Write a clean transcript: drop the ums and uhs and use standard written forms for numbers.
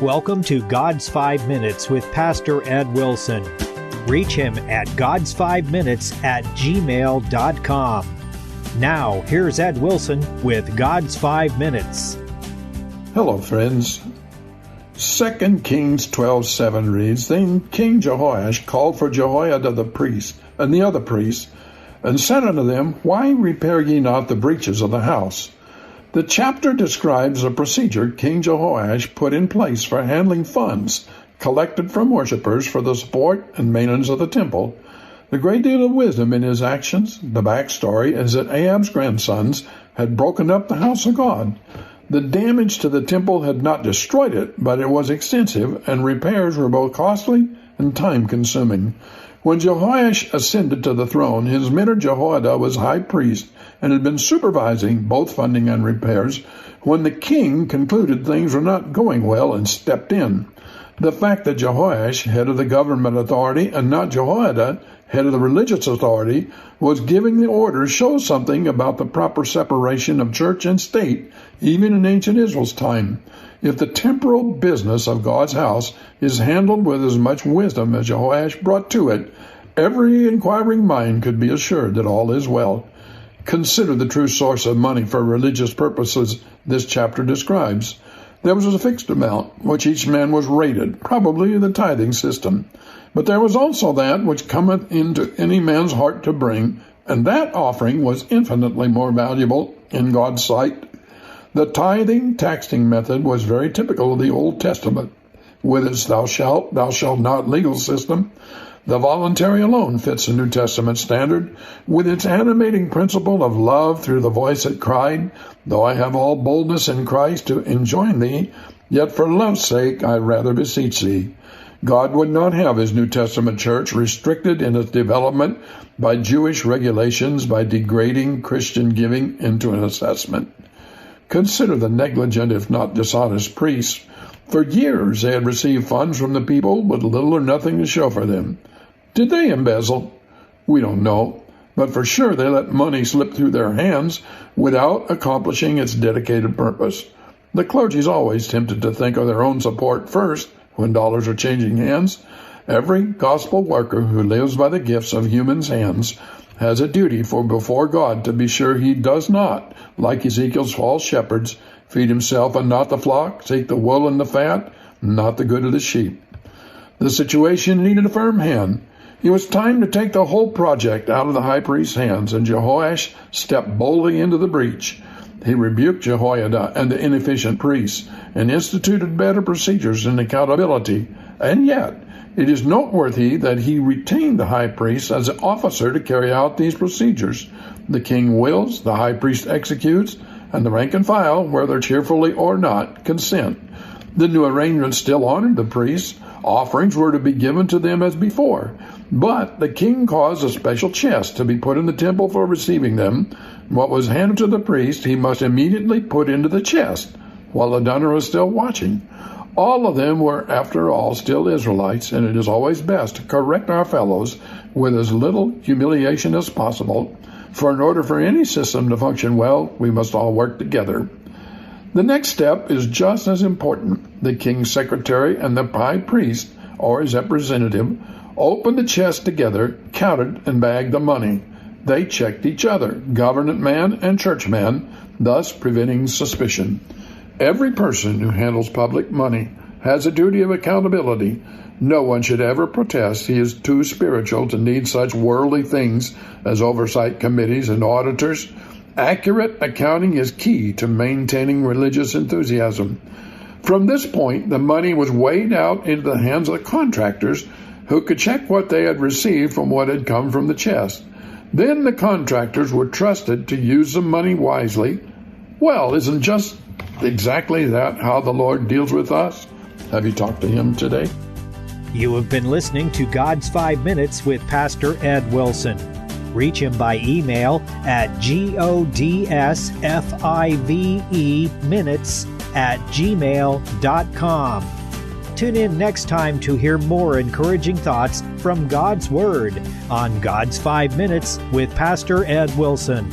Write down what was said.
welcome to God's 5 Minutes with Pastor Ed Wilson. Reach him at gods5minutes@gmail.com. Now, here's Ed Wilson with God's 5 Minutes. Hello, friends. 2 Kings 12:7 reads, Then King Jehoash called for Jehoiada the priest and the other priests, and said unto them, Why repair ye not the breaches of the house? The chapter describes a procedure King Jehoash put in place for handling funds collected from worshippers for the support and maintenance of the temple. The great deal of wisdom in his actions. The backstory is that Ahab's grandsons had broken up the house of God. The damage to the temple had not destroyed it, but it was extensive, and repairs were both costly and time-consuming. When Jehoash ascended to the throne, his mentor Jehoiada was high priest and had been supervising both funding and repairs when the king concluded things were not going well and stepped in. The fact that Jehoash, head of the government authority, and not Jehoiada, head of the religious authority, was giving the order shows something about the proper separation of church and state, even in ancient Israel's time. If the temporal business of God's house is handled with as much wisdom as Jehoash brought to it, every inquiring mind could be assured that all is well. Consider the true source of money for religious purposes this chapter describes. There was a fixed amount, which each man was rated, probably the tithing system. But there was also that which cometh into any man's heart to bring, and that offering was infinitely more valuable in God's sight. The taxing method was very typical of the Old Testament. With its thou shalt not legal system, the voluntary alone fits the New Testament standard. With its animating principle of love through the voice that cried, Though I have all boldness in Christ to enjoin thee, yet for love's sake I rather beseech thee. God would not have his New Testament church restricted in its development by Jewish regulations by degrading Christian giving into an assessment. Consider the negligent, if not dishonest, priests. For years they had received funds from the people with little or nothing to show for them. Did they embezzle? We don't know, but for sure they let money slip through their hands without accomplishing its dedicated purpose. The clergy is always tempted to think of their own support first when dollars are changing hands. Every gospel worker who lives by the gifts of humans' hands has a duty before God to be sure he does not, like Ezekiel's false shepherds, feed himself and not the flock, seek the wool and the fat, not the good of the sheep. The situation needed a firm hand. It was time to take the whole project out of the high priest's hands, and Jehoash stepped boldly into the breach. He rebuked Jehoiada and the inefficient priests and instituted better procedures and accountability. And yet, it is noteworthy that he retained the high priest as an officer to carry out these procedures. The king wills, the high priest executes, and the rank and file, whether cheerfully or not, consent. The new arrangement still honored the priests. Offerings were to be given to them as before, but the king caused a special chest to be put in the temple for receiving them. What was handed to the priest he must immediately put into the chest, while the donor was still watching. All of them were, after all, still Israelites, and it is always best to correct our fellows with as little humiliation as possible, for in order for any system to function well, we must all work together. The next step is just as important. The king's secretary and the high priest, or his representative, opened the chest together, counted, and bagged the money. They checked each other, government man and church man, thus preventing suspicion. Every person who handles public money has a duty of accountability. No one should ever protest he is too spiritual to need such worldly things as oversight committees and auditors. Accurate accounting is key to maintaining religious enthusiasm. From this point, the money was weighed out into the hands of the contractors, who could check what they had received from what had come from the chest. Then the contractors were trusted to use the money wisely. Well, isn't just exactly that how the Lord deals with us? Have you talked to him today? You have been listening to God's 5 Minutes with Pastor Ed Wilson. Reach him by email at godsfive-minutes@gmail.com. Tune in next time to hear more encouraging thoughts from God's Word on God's 5 Minutes with Pastor Ed Wilson.